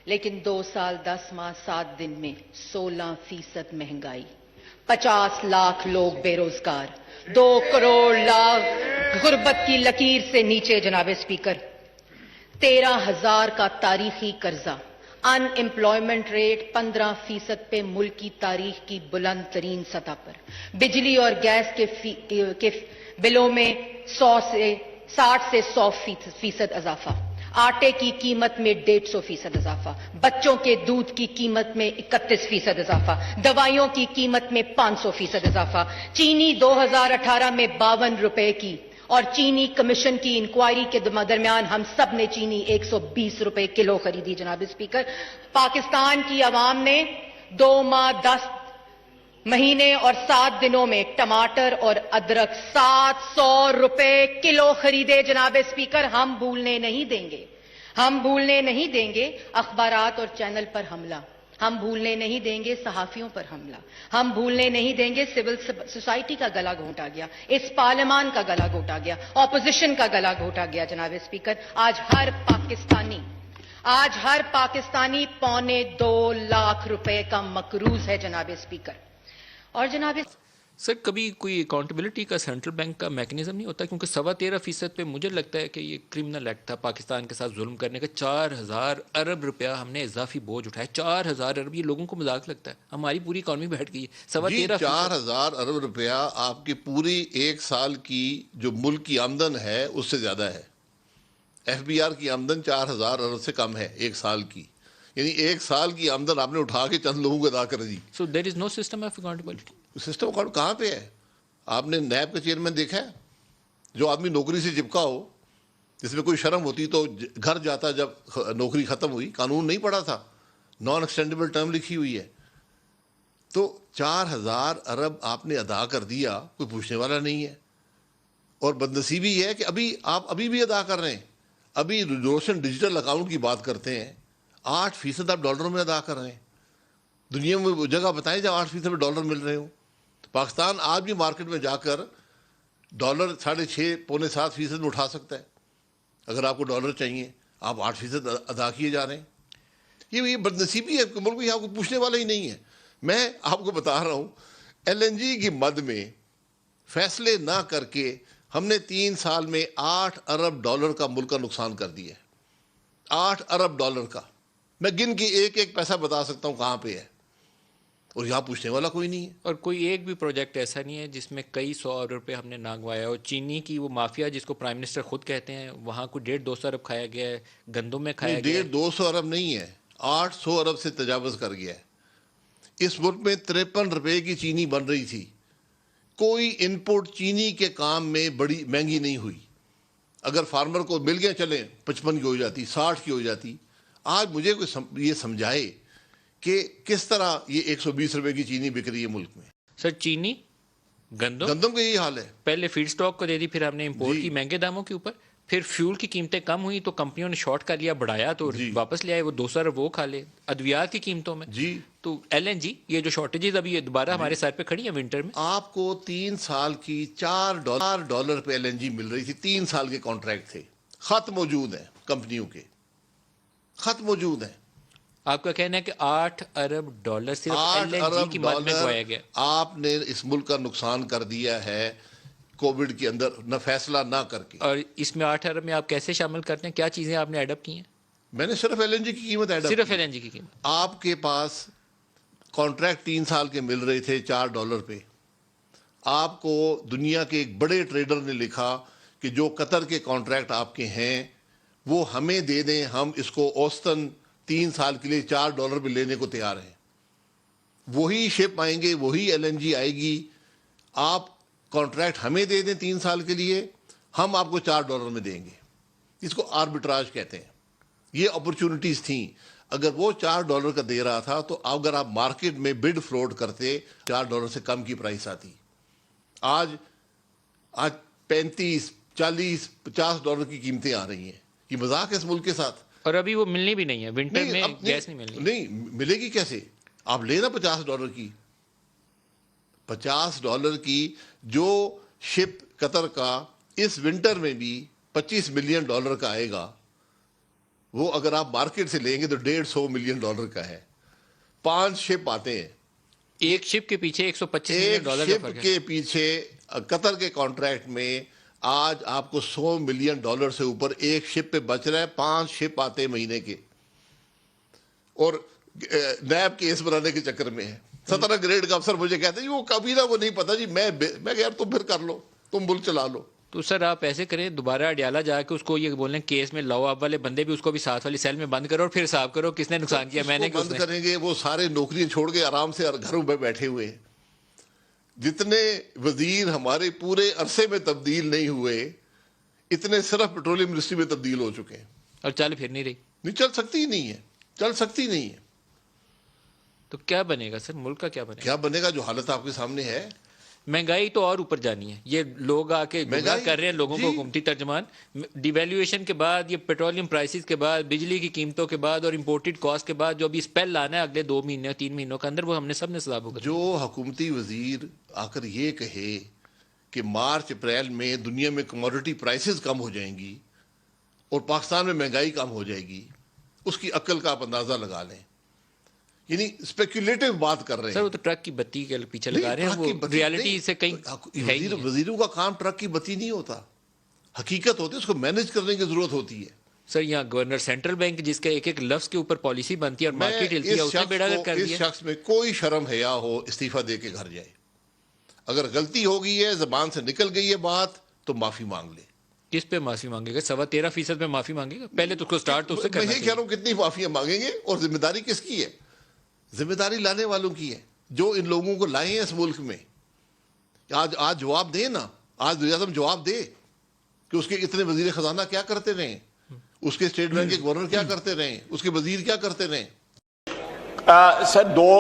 لیکن 2 سال 10 ماہ 7 دن میں 16% مہنگائی، 50 لاکھ لوگ بے روزگار، 2 کروڑ لاکھ غربت کی لکیر سے نیچے جناب اسپیکر، 13,000 کا تاریخی قرضہ، ان امپلائمنٹ ریٹ 15% پہ ملک کی تاریخ کی بلند ترین سطح پر، بجلی اور گیس کے بلوں میں 60 سے 100% اضافہ، آٹے کی قیمت میں 150% اضافہ، بچوں کے دودھ کی قیمت میں 31% اضافہ، دوائیوں کی قیمت میں 500% اضافہ، چینی 2018 میں 52 روپے کی، اور چینی کمیشن کی انکوائری کے درمیان ہم سب نے چینی 120 روپے کلو خریدی جناب اسپیکر۔ پاکستان کی عوام نے 2 ماہ 10 مہینے اور 7 دنوں میں ٹماٹر اور ادرک 700 روپے کلو خریدے جناب اسپیکر۔ ہم بھولنے نہیں دیں گے، ہم بھولنے نہیں دیں گے اخبارات اور چینل پر حملہ، ہم بھولنے نہیں دیں گے صحافیوں پر حملہ، ہم بھولنے نہیں دیں گے سول سوسائٹی کا گلا گھونٹا گیا، اس پارلیمان کا گلا گھونٹا گیا، اپوزیشن کا گلا گھونٹا گیا جناب اسپیکر۔ آج ہر پاکستانی 1.25 لاکھ روپے کا مقروض ہے جناب اسپیکر۔ اور جناب سر کبھی کوئی اکاؤنٹیبلٹی کا سینٹرل بینک کا میکنزم نہیں ہوتا؟ کیونکہ 13.25% پہ مجھے لگتا ہے کہ یہ کرمنل ایکٹ تھا پاکستان کے ساتھ ظلم کرنے کا۔ 4,000 ارب روپیہ ہم نے اضافی بوجھ اٹھایا، 4,000 ارب، یہ لوگوں کو مذاق لگتا ہے، ہماری پوری اکانومی بیٹھ گئی ہے 13.25%۔ 4,000 ارب روپیہ آپ کی پوری ایک سال کی جو ملک کی آمدن ہے اس سے زیادہ ہے۔ ایف بی آر کی آمدن 4,000 ارب سے کم ہے ایک سال کی، یعنی ایک سال کی آمدن آپ نے اٹھا کے چند لوگوں کو ادا کر دی۔ So there is no system of accountability. System account کہاں پہ ہے؟ آپ نے نیب کا چیئرمین دیکھا ہے؟ جو آدمی نوکری سے چپکا ہو، جس میں کوئی شرم ہوتی تو گھر جاتا جب نوکری ختم ہوئی، قانون نہیں پڑھا تھا، نان ایکسٹینڈیبل ٹرم لکھی ہوئی ہے، تو 4,000 ارب آپ نے ادا کر دیا، کوئی پوچھنے والا نہیں ہے۔ اور بدنصیبی یہ ہے کہ آپ ابھی بھی ادا کر رہے ہیں، ابھی روشن ڈیجیٹل اکاؤنٹ کی بات کرتے ہیں، 8% آپ ڈالروں میں ادا کر رہے ہیں۔ دنیا میں وہ جگہ بتائیں جہاں 8% میں ڈالر مل رہے ہوں۔ پاکستان آج بھی مارکیٹ میں جا کر ڈالر 6.5 پونے 7% میں اٹھا سکتا ہے۔ اگر آپ کو ڈالر چاہیے، آپ 8% ادا کیے جا رہے ہیں۔ یہ بدنصیبی ہے کہ ملک میں آپ کو پوچھنے والا ہی نہیں ہے۔ میں آپ کو بتا رہا ہوں، ایل این جی کی مد میں فیصلے نہ کر کے ہم نے 3 سال میں 8 ارب ڈالر کا ملک کا نقصان کر دیا ہے۔ 8 ارب ڈالر کا، میں گن کے ایک ایک پیسہ بتا سکتا ہوں کہاں پہ ہے، اور یہاں پوچھنے والا کوئی نہیں ہے۔ اور کوئی ایک بھی پروجیکٹ ایسا نہیں ہے جس میں کئی 100 ارب روپے ہم نے نہ گنوایا۔ اور چینی کی وہ مافیا جس کو پرائم منسٹر خود کہتے ہیں، وہاں کو 150-200 ارب کھایا گیا ہے، گندم میں کھایا گیا ہے۔ 150-200 ارب نہیں ہے، 800 ارب سے تجاوز کر گیا ہے۔ اس ملک میں 53 روپے کی چینی بن رہی تھی، کوئی انپوٹ چینی کے کام میں بڑی مہنگی نہیں ہوئی۔ اگر فارمر کو مل گیا چلیں 55 کی ہو جاتی، 60 کی ہو جاتی۔ آج مجھے کوئی یہ سمجھائے کہ کس طرح یہ 120 روپے کی چینی بک رہی ہے ملک میں۔ سر چینی، گندم کا یہی حال ہے۔ پہلے فیڈ سٹاک کو دے دی، پھر ہم نے امپورٹ جی کی مہنگے داموں کے اوپر، پھر فیول کی قیمتیں کم ہوئی تو کمپنیوں نے شارٹ کر لیا، بڑھایا تو جی واپس لے آئے، وہ 200 ارب وہ کھا لے ادویات کی قیمتوں میں۔ جی تو ایل این جی یہ جو شارٹیجز ابھی یہ دوبارہ ہمارے سر پہ کھڑی ہیں ونٹر میں۔ آپ کو 3 سال کی $4 پہ ایل این جی مل رہی تھی، 3 سال کے کانٹریکٹ تھے، خط موجود ہیں کمپنیوں کے، خط موجود ہیں۔ آپ کا کہنا ہے کہ 8 ارب ڈالر صرف ایل 8 این جی ارب کی مد میں گوایا گیا۔ آپ نے اس ملک کا نقصان کر دیا ہے کووڈ کے اندر نہ فیصلہ نہ کر کے۔ اور اس میں 8 ارب میں آپ کیسے شامل کرتے ہیں؟ کیا چیزیں آپ نے ایڈ اپ کی ہیں؟ میں نے صرف ایل این جی کی قیمت ایڈ اپ صرف کی۔ ایل این جی کی قیمت۔ آپ کے پاس کانٹریکٹ 3 سال کے مل رہے تھے $4 پہ، آپ کو دنیا کے ایک بڑے ٹریڈر نے لکھا کہ جو قطر کے کانٹریکٹ آپ کے ہیں وہ ہمیں دے دیں، ہم اس کو اوسطاً 3 سال کے لیے $4 پہ لینے کو تیار ہیں۔ وہی شپ آئیں گے، وہی ایل این جی آئے گی، آپ کانٹریکٹ ہمیں دے دیں 3 سال کے لیے، ہم آپ کو $4 میں دیں گے۔ اس کو آربیٹراج کہتے ہیں۔ یہ اپرچونٹیز تھیں۔ اگر وہ $4 کا دے رہا تھا تو اگر آپ مارکیٹ میں بڈ فلوٹ کرتے $4 سے کم کی پرائس آتی۔ آج 35, 40, $50 کی قیمتیں آ رہی ہیں۔ یہ مذاق ہے اس ملک کے ساتھ۔ اور ابھی وہ ملنی بھی نہیں ہے، ونٹر میں گیس نہیں ملنی۔ نہیں ملے گی کیسے؟ آپ لینا $50 کی، $50 کی جو شپ قطر کا اس ونٹر میں بھی $25 ملین کا آئے گا، وہ اگر آپ مارکیٹ سے لیں گے تو $150 ملین کا ہے. 5 شپ آتے ہیں, ایک شپ کے پیچھے $125 ایک ملین کا شپ فرق ہے. کے پیچھے قطر کے کانٹریکٹ میں آج آپ کو $100 ملین سے اوپر ایک شپ پہ بچ رہا ہے. 5 شپ آتے ہیں مہینے کے, اور نیب کیس بنانے کے چکر میں ہے. 17 گریڈ کا افسر مجھے کہتے ہیں وہ کبھی نہ وہ نہیں پتا جی. میں کہ یار تم پھر کر لو, تم ملک چلا لو. تو سر آپ ایسے کریں, دوبارہ اڈیالہ جا کے اس کو یہ بولیں کیس میں لاؤ, آپ والے بندے بھی اس کو بھی ساتھ والی سیل میں بند کرو اور پھر حساب کرو کس نے نقصان کیا, میں نے کہ اس بند نے. کریں گے وہ سارے نوکریاں چھوڑ کے آرام سے گھروں میں بیٹھے ہوئے ہیں. جتنے وزیر ہمارے پورے عرصے میں تبدیل نہیں ہوئے, اتنے صرف پیٹرولیم منسٹری میں تبدیل ہو چکے ہیں. اور چل پھر نہیں رہی, نہیں چل سکتی نہیں ہے, چل سکتی نہیں ہے. تو کیا بنے گا سر, ملک کا کیا بنے گا؟ کیا بنے گا؟ جو حالت آپ کے سامنے ہے. مہنگائی تو اور اوپر جانی ہے. یہ لوگ آ کے گمراہ کر رہے ہیں لوگوں کو, جی. حکومتی ترجمان. ڈی ویلیویشن کے بعد, یہ پیٹرولیم پرائسز کے بعد, بجلی کی قیمتوں کے بعد اور امپورٹڈ کاسٹ کے بعد جو ابھی اسپیل آنا ہے اگلے 2 مہینے 3 مہینوں کے اندر, وہ ہم نے سب نے سزا بھگتنی. جو حکومتی وزیر آ کر یہ کہے کہ مارچ اپریل میں دنیا میں کموڈٹی پرائسز کم ہو جائیں گی اور پاکستان میں مہنگائی کم ہو جائے گی, اس کی عقل کا آپ اندازہ لگا لیں. یعنی اسپیکولیٹو بات کر رہے ہیں. سر وہ تو ٹرک کی بتی کے پیچھے لگا رہے ہیں, وہ ریالٹی سے کہیں وزیروں کا کام ٹرک کی بتی نہیں ہوتا, حقیقت ہوتی ہے, اس کو مینج کرنے کی ضرورت ہوتی ہے. سر یہاں گورنر سینٹرل بینک جس کے ایک ایک لفظ کے اوپر پالیسی بنتی ہے اور مارکیٹ ہلتی ہے, اس نے بیڑا گرک کر دیا. اس شخص میں کوئی شرم حیا ہو, استعفیٰ دے کے گھر جائے. اگر غلطی ہو گئی ہے, زبان سے نکل گئی ہے بات, تو معافی مانگ لے. کس پہ معافی مانگے گا؟ 13.5% پہ معافی مانگے گا؟ پہلے تو اس کو سٹارٹ تو اس سے کرنا میں یہ چاہیے. کہہ رہا ہوں کتنی معافیاں مانگیں گے, اور ذمہ داری کس کی ہے؟ ذمہ داری لانے والوں کی ہے, جو ان لوگوں کو لائے ہیں اس ملک میں. آج جواب دے نا, آج وزیر اعظم جواب دے کہ اس کے اتنے وزیر خزانہ کیا کرتے رہے, اس کے اسٹیٹ بینک کے گورنر کیا کرتے رہے, اس کے وزیر کیا کرتے رہے. سر دو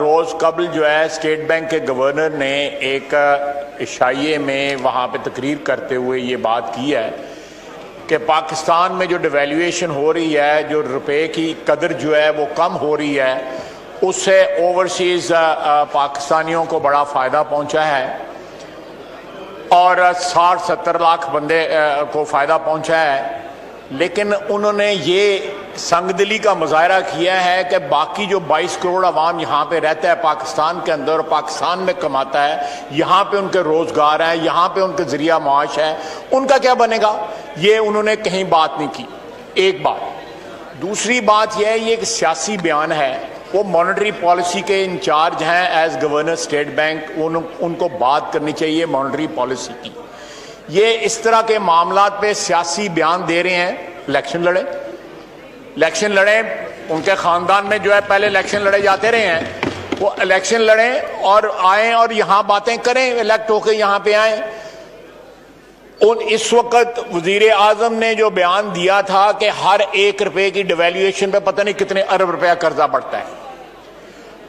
روز قبل جو ہے اسٹیٹ بینک کے گورنر نے ایک عشائیے میں وہاں پہ تقریر کرتے ہوئے یہ بات کی ہے کہ پاکستان میں جو ڈیویلیویشن ہو رہی ہے, جو روپے کی قدر جو ہے وہ کم ہو رہی ہے, اس سے اوورسیز پاکستانیوں کو بڑا فائدہ پہنچا ہے اور 60-70 لاکھ بندے کو فائدہ پہنچا ہے. لیکن انہوں نے یہ سنگ دلی کا مظاہرہ کیا ہے کہ باقی جو 22 کروڑ عوام یہاں پہ رہتا ہے پاکستان کے اندر اور پاکستان میں کماتا ہے, یہاں پہ ان کے روزگار ہیں, یہاں پہ ان کے ذریعہ معاش ہے, ان کا کیا بنے گا؟ یہ انہوں نے کہیں بات نہیں کی. ایک بات. دوسری بات یہ ہے, یہ ایک سیاسی بیان ہے. وہ مانیٹری پالیسی کے انچارج ہیں ایز گورنر اسٹیٹ بینک, ان کو بات کرنی چاہیے مانیٹری پالیسی کی. یہ اس طرح کے معاملات پہ سیاسی بیان دے رہے ہیں. الیکشن لڑیں, ان کے خاندان میں جو ہے پہلے الیکشن لڑے جاتے رہے ہیں, وہ الیکشن لڑیں اور آئیں اور یہاں باتیں کریں, الیکٹ ہو کے یہاں پہ آئیں. اس وقت وزیر اعظم نے جو بیان دیا تھا کہ ہر 1 روپے کی ڈیویلیویشن پہ پتہ نہیں کتنے ارب روپیہ قرضہ بڑھتا ہے.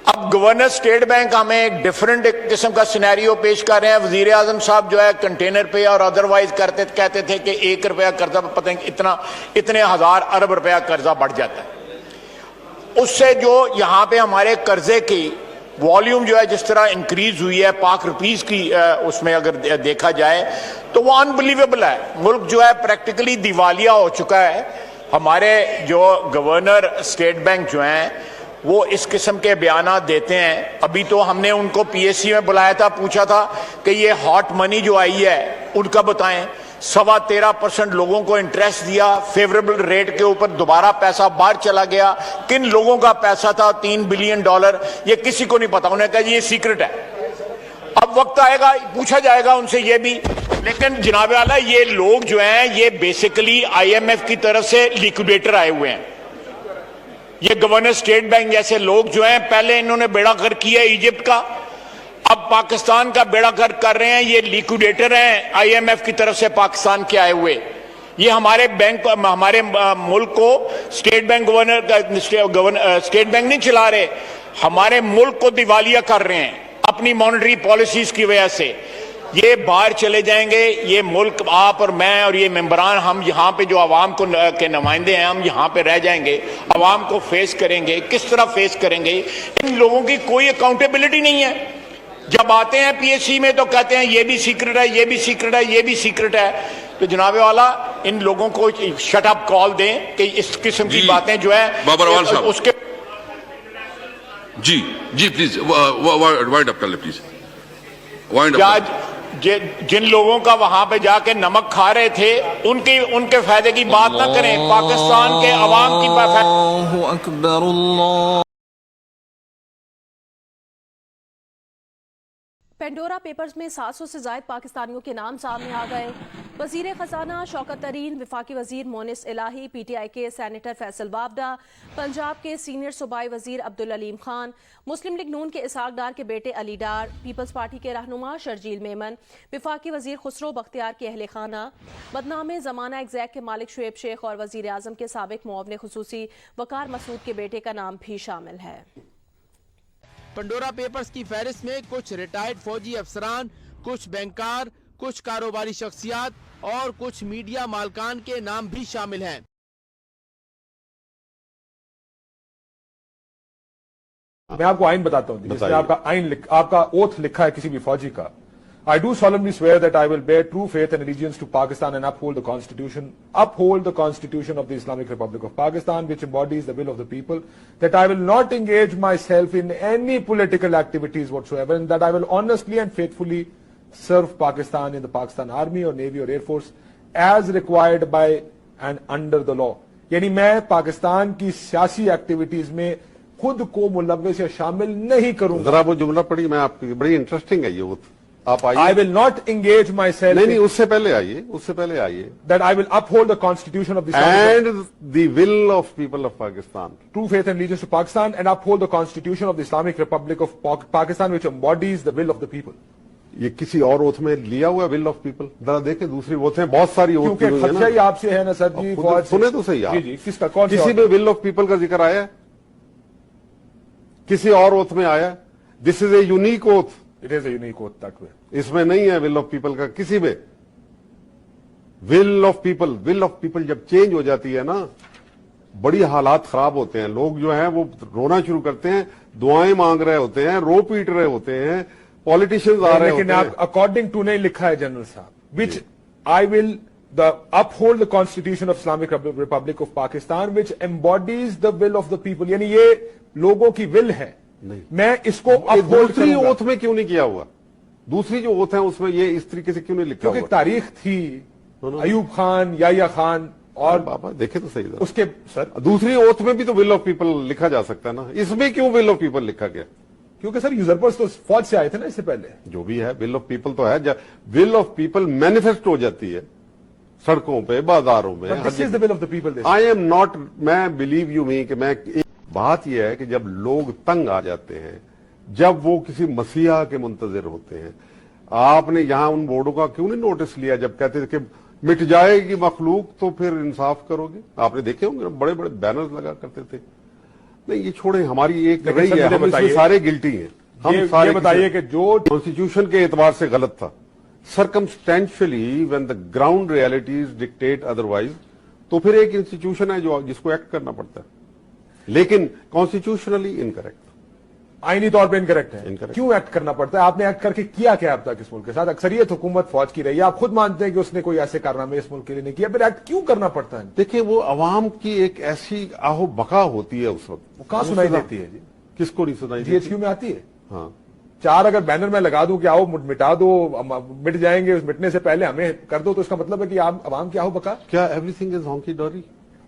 اب گورنر اسٹیٹ بینک ہمیں ایک ڈیفرنٹ قسم کا سینیریو پیش کر رہے ہیں. وزیر اعظم صاحب جو ہے کنٹینر پہ اور ادروائز کہتے تھے کہ 1 روپیہ قرضہ پتہ نہیں اتنے ہزار ارب روپیہ قرضہ بڑھ جاتا ہے. اس سے جو یہاں پہ ہمارے قرضے کی والیوم جو ہے جس طرح انکریز ہوئی ہے پاک روپیز کی, اس میں اگر دیکھا جائے تو وہ انبلیویبل ہے. ملک جو ہے پریکٹیکلی دیوالیہ ہو چکا ہے. ہمارے جو گورنر اسٹیٹ بینک جو ہیں وہ اس قسم کے بیانات دیتے ہیں. ابھی تو ہم نے ان کو پی ایس سی میں بلایا تھا, پوچھا تھا کہ یہ ہاٹ منی جو آئی ہے ان کا بتائیں. 13.25% لوگوں کو انٹرسٹ دیا, فیوریبل ریٹ کے اوپر دوبارہ پیسہ باہر چلا گیا. کن لوگوں کا پیسہ تھا $3 بلین, یہ کسی کو نہیں پتا. انہوں نے کہا یہ سیکرٹ ہے. اب وقت آئے گا پوچھا جائے گا ان سے یہ بھی. لیکن جناب اعلیٰ یہ لوگ جو ہیں یہ بیسیکلی IMF کی طرف سے لیکوڈیٹر آئے ہوئے ہیں. یہ گورنر اسٹیٹ بینک جیسے لوگ جو ہیں پہلے انہوں نے بیڑا غرق کیا ایجپٹ کا, اب پاکستان کا بیڑا غرق کر رہے ہیں. یہ لیکوڈیٹر ہیں IMF کی طرف سے پاکستان کے آئے ہوئے. یہ ہمارے بینک, ہمارے ملک کو اسٹیٹ بینک اسٹیٹ بینک نہیں چلا رہے, ہمارے ملک کو دیوالیہ کر رہے ہیں اپنی مانیٹری پالیسیز کی وجہ سے. یہ باہر چلے جائیں گے, یہ ملک آپ اور میں اور یہ ممبران, ہم یہاں پہ جو عوام کو کے نمائندے ہیں, ہم یہاں پہ رہ جائیں گے. عوام کو فیس کریں گے, کس طرح فیس کریں گے؟ ان لوگوں کی کوئی اکاؤنٹیبلٹی نہیں ہے. جب آتے ہیں پی ایس سی میں تو کہتے ہیں یہ بھی سیکرٹ ہے, یہ بھی سیکرٹ ہے, یہ بھی سیکرٹ ہے. تو جناب والا ان لوگوں کو شٹ اپ کال دیں کہ اس قسم کی باتیں جو ہے بابر اول صاحب اس کے جی پلیز وائنڈ اپ کر لیں پلیز وائنڈ اپ جن لوگوں کا وہاں پہ جا کے نمک کھا رہے تھے ان کے فائدے کی بات نہ کریں پاکستان کے عوام کی اللہ اکبر اللہ. پینڈورا پیپرز میں 700 سے زائد پاکستانیوں کے نام سامنے آ گئے. وزیر خزانہ شوکت ترین، وفاقی وزیر مونس الہی، پی ٹی آئی کے سینیٹر فیصل وابڈا، پنجاب کے سینئر صوبائی وزیر عبدالعلیم خان، مسلم لیگ نون کے اسحاق ڈار کے بیٹے علی ڈار، پیپلز پارٹی کے رہنما شرجیل میمن، وفاقی وزیر خسرو بختیار کے اہل خانہ، بدنام زمانہ ایگزیک کے مالک شعیب شیخ اور وزیر اعظم کے سابق معاون خصوصی وقار مسعود کے بیٹے کا نام بھی شامل ہے. پنڈورا پیپرز کی فہرست میں کچھ ریٹائرڈ فوجی افسران، کچھ بینکار، کچھ کاروباری شخصیات اور کچھ میڈیا مالکان کے نام بھی شامل ہیں. میں آپ کو آئین بتاتا ہوں جس میں آپ کا آئین آپ کا اوتھ لکھا ہے کسی بھی فوجی کا. I do solemnly swear that I will bear true faith and allegiance to Pakistan and uphold the Constitution of the Islamic Republic of Pakistan, which embodies the will of the people, that I will not engage myself in any political activities whatsoever, and that I will honestly and faithfully serve Pakistan in the Pakistan Army or Navy or Air Force as required by and under the law. یعنی میں پاکستان کی سیاسی activities میں خود کو ملوث یا شامل نہیں کروں گا. ذرا وہ جملہ پڑھی میں آپ کی، بڑی انٹرسٹنگ ہے یہ. آپ آئیے. I will not engage myself. نہیں اس سے پہلے آئیے. That I will uphold the Constitution of the and the will of people of Pakistan. True faith and allegiance to Pakistan and uphold the Constitution of the Islamic Republic of Pakistan, which embodies the will of the people. یہ کسی اور oath میں لیا ہوا ول of people. ذرا دیکھیں دوسری اوتھیں بہت ساری اوتھ کیونکہ خدشہ ہی آپ سے ہے نا سر جی. سنیں تو صحیح آپ. جی کس کا کون سی کسی میں ول آف پیپل کا ذکر آیا ہے؟ کسی اور اوتھ میں آیا؟ This is a unique oath. It is a unique oath that way. اس میں نہیں ہے ول آف پیپل کا کسی میں. ول آف پیپل جب چینج ہو جاتی ہے نا بڑی حالات خراب ہوتے ہیں. لوگ جو ہیں وہ رونا شروع کرتے ہیں، دعائیں مانگ رہے ہوتے ہیں، رو پیٹ رہے ہوتے ہیں، پالیٹیشینز آ رہے ہوتے ہیں. لیکن آپ اکارڈنگ ٹو نہیں لکھا ہے جنرل صاحب which I will uphold the Constitution of Islamic Republic of Pakistan which embodies the will of the people. یعنی یہ لوگوں کی ول ہے. میں اس کو دوسری اوتھ میں کیوں نہیں کیا ہوا؟ دوسری جو اوتھ ہے اس میں یہ اس طریقے سے کیوں نہیں لکھا ہوا؟ کیونکہ تاریخ تھی ایوب خان، یحییٰ خان اور بابا دیکھیں تو صحیح اس کے سر دوسری اوتھ میں بھی تو ول آف پیپل لکھا جا سکتا ہے نا. اس میں کیوں ول آف پیپل لکھا گیا؟ کیونکہ سر یوزرپرس تو فوج سے آئے تھے نا اس سے پہلے. جو بھی ہے ول آف پیپل تو ہے. ول آف پیپل مینیفیسٹ ہو جاتی ہے سڑکوں پہ، بازاروں میں. آئی ایم ناٹ، میں بلیو یو می کہ میں بات یہ ہے کہ جب لوگ تنگ آ جاتے ہیں، جب وہ کسی مسیحا کے منتظر ہوتے ہیں، آپ نے یہاں ان بورڈوں کا کیوں نہیں نوٹس لیا جب کہتے تھے کہ مٹ جائے گی مخلوق تو پھر انصاف کرو گے؟ آپ نے دیکھے ہوں گے بڑے بڑے بینرز لگا کرتے تھے. نہیں یہ چھوڑیں، ہماری ایک رہی ہے، ہم اس میں سارے گلٹی ہیں. ہم سارے بتائیے کہ جو کانسٹیٹیوشن کے اعتبار سے غلط تھا، circumstantially when the ground realities dictate otherwise, تو پھر ایک انسٹیٹیوشن ہے جس کو ایکٹ کرنا پڑتا ہے، لیکن کانسٹیٹیوشنلی انکریکٹ، آئینی طور پہ انکریکٹ ہے. کیوں ایکٹ کرنا پڑتا ہے؟ آپ نے ایکٹ کر کے کیا کیا اب تک اس ملک کے ساتھ؟ اکثریت حکومت فوج کی رہی ہے، آپ خود مانتے ہیں کہ اس نے کوئی ایسے کارنامے اس ملک کے لیے نہیں کیا، پھر ایکٹ کیوں کرنا پڑتا ہے؟ دیکھیں وہ عوام کی ایک ایسی آہو بقا ہوتی ہے اس وقت. وہ کہاں سنائی دیتی ہے جی؟ کس کو نہیں سنائی؟ جی ایچ کیو میں آتی ہے. ہاں 4 اگر بینر میں لگا دوں کہ آؤ مٹا دو، مٹ جائیں گے، مٹنے سے پہلے ہمیں کر دو، تو اس کا مطلب ہے کہ عوام کی آہو بقا. کیا everything is hunky dory?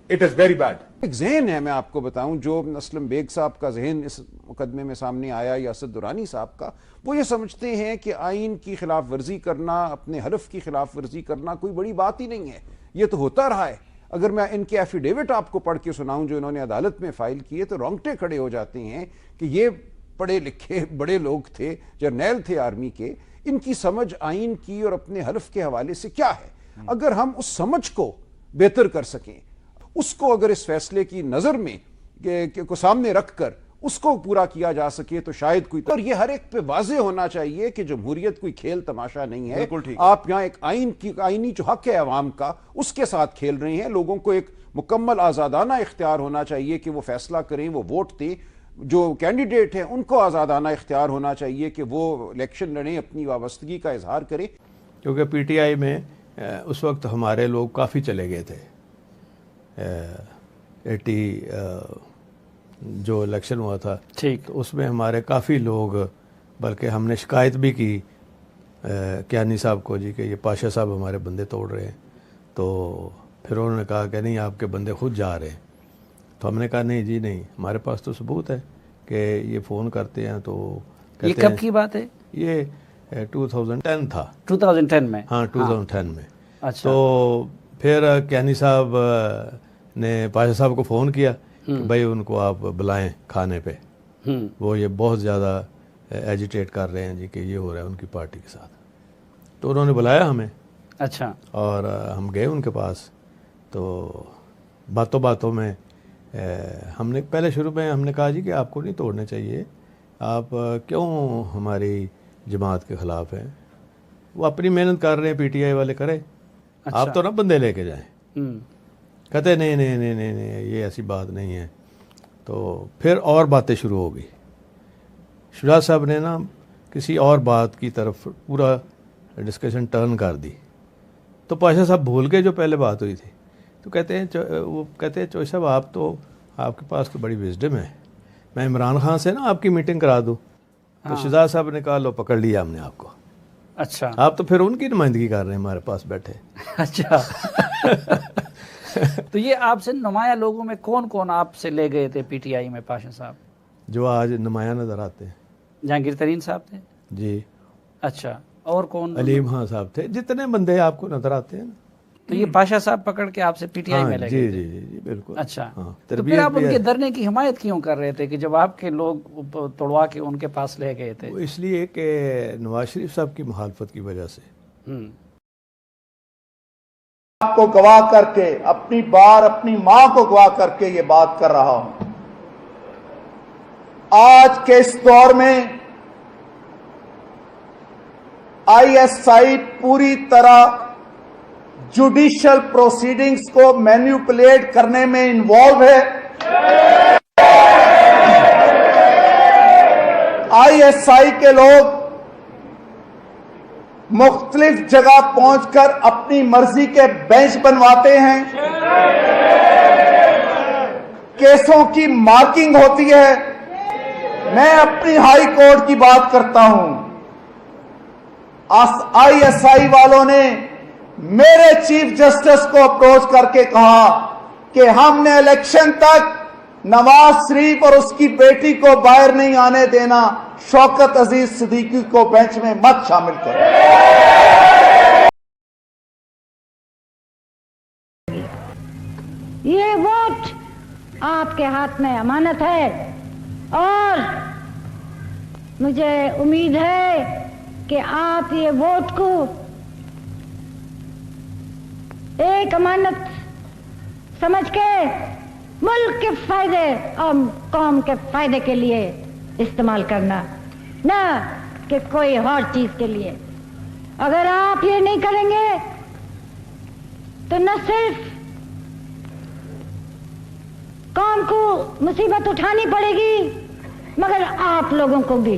It is very bad. ایک ذہن ہے، میں آپ کو بتاؤں، جو اسلم بیگ صاحب کا ذہن اس مقدمے میں سامنے آیا یا اسد درانی صاحب کا، وہ یہ سمجھتے ہیں کہ آئین کی خلاف ورزی کرنا، اپنے حلف کی خلاف ورزی کرنا کوئی بڑی بات ہی نہیں ہے. یہ تو ہوتا رہا ہے. اگر میں ان کے ایفیڈیوٹ آپ کو پڑھ کے سناؤں جو انہوں نے عدالت میں فائل کیے تو رونگٹے کھڑے ہو جاتے ہیں کہ یہ پڑھے لکھے بڑے لوگ تھے، جرنیل تھے آرمی کے، ان کی سمجھ آئین کی اور اپنے حلف کے حوالے سے کیا ہے. اگر ہم اس سمجھ کو بہتر کر سکیں، اس کو اگر اس فیصلے کی نظر میں کو سامنے رکھ کر اس کو پورا کیا جا سکے تو شاید کوئی، اور یہ ہر ایک پہ واضح ہونا چاہیے کہ جمہوریت کوئی کھیل تماشا نہیں ہے. آپ یہاں ایک آئینی جو حق ہے عوام کا اس کے ساتھ کھیل رہے ہیں. لوگوں کو ایک مکمل آزادانہ اختیار ہونا چاہیے کہ وہ فیصلہ کریں، وہ ووٹ دیں. جو کینڈیڈیٹ ہیں ان کو آزادانہ اختیار ہونا چاہیے کہ وہ الیکشن لڑیں، اپنی وابستگی کا اظہار کریں. کیونکہ پی ٹی آئی میں اس وقت ہمارے لوگ کافی چلے گئے تھے. 80 جو الیکشن ہوا تھا تو اس میں ہمارے کافی لوگ، بلکہ ہم نے شکایت بھی کی کیانی صاحب کو جی کہ یہ پاشا صاحب ہمارے بندے توڑ رہے ہیں. تو پھر انہوں نے کہا کہ نہیں آپ کے بندے خود جا رہے ہیں. تو ہم نے کہا نہیں جی نہیں، ہمارے پاس تو ثبوت ہے کہ یہ فون کرتے ہیں. تو یہ کب کی بات ہے؟ یہ 2010 تھا. 2010 میں؟ ہاں 2010 میں. اچھا. تو پھر کیانی صاحب نے پاشا صاحب کو فون کیا کہ بھائی ان کو آپ بلائیں کھانے پہ، وہ یہ بہت زیادہ ایجیٹیٹ کر رہے ہیں جی کہ یہ ہو رہا ہے ان کی پارٹی کے ساتھ. تو انہوں نے بلایا ہمیں. اچھا. اور ہم گئے ان کے پاس. تو باتوں باتوں میں ہم نے پہلے شروع میں ہم نے کہا جی کہ آپ کو نہیں توڑنا چاہیے، آپ کیوں ہماری جماعت کے خلاف ہیں؟ وہ اپنی محنت کر رہے ہیں، پی ٹی آئی والے کرے، آپ تو نہ بندے لے کے جائیں. کہتے نہیں نہیں نہیں نہیں نہیں یہ ایسی بات نہیں ہے. تو پھر اور باتیں شروع ہو گئی. شجاع صاحب نے نا کسی اور بات کی طرف پورا ڈسکشن ٹرن کر دی. تو پاشا صاحب بھول کے جو پہلے بات ہوئی تھی. تو کہتے ہیں وہ کہتے ہیں چوہی صاحب آپ کے پاس تو بڑی وزڈم ہے، میں عمران خان سے نا آپ کی میٹنگ کرا دوں. تو شجاع صاحب نے کہا لو پکڑ لیا ہم نے آپ کو. اچھا. آپ تو پھر ان کی نمائندگی کر رہے ہیں ہمارے پاس بیٹھے. اچھا. تو یہ آپ سے نمایاں لوگوں میں کون کون آپ سے لے گئے تھے پی ٹی آئی میں پاشا صاحب؟ جو آج نمایاں نظر آتے ہیں جہانگیر ترین صاحب تھے جی. اچھا. اور کون؟ علیم خان صاحب تھے. جتنے بندے آپ کو نظر آتے ہیں. تو یہ پاشا صاحب پکڑ کے آپ سے پی ٹی آئی میں لے گئے؟ جی جی جی بالکل. اچھا. تو پھر آپ ان کے دھرنے کی حمایت کیوں کر رہے تھے کہ جب آپ کے لوگ توڑوا کے ان کے پاس لے گئے تھے؟ اس لیے کہ نواز شریف صاحب کی مخالفت کی وجہ سے. آپ کو گواہ کر کے اپنی ماں کو گواہ کر کے یہ بات کر رہا ہوں. آج کے اس دور میں آئی ایس آئی پوری طرح جوڈیشل پروسیڈنگز کو مینیپولیٹ کرنے میں انوالو ہے. آئی ایس آئی کے لوگ مختلف جگہ پہنچ کر اپنی مرضی کے بینچ بنواتے ہیں، کیسوں کی مارکنگ ہوتی ہے. میں اپنی ہائی کورٹ کی بات کرتا ہوں. آئی ایس آئی والوں نے میرے چیف جسٹس کو اپروچ کر کے کہا کہ ہم نے الیکشن تک نواز شریف اور اس کی بیٹی کو باہر نہیں آنے دینا، شوکت عزیز صدیقی کو بینچ میں مت شامل کرو. یہ ووٹ آپ کے ہاتھ میں امانت ہے اور مجھے امید ہے کہ آپ یہ ووٹ کو ایک امانت سمجھ کے ملک کے فائدے اور قوم کے فائدے کے لیے استعمال کرنا، نہ کہ کوئی اور چیز کے لیے. اگر آپ یہ نہیں کریں گے تو نہ صرف قوم کو مصیبت اٹھانی پڑے گی مگر آپ لوگوں کو بھی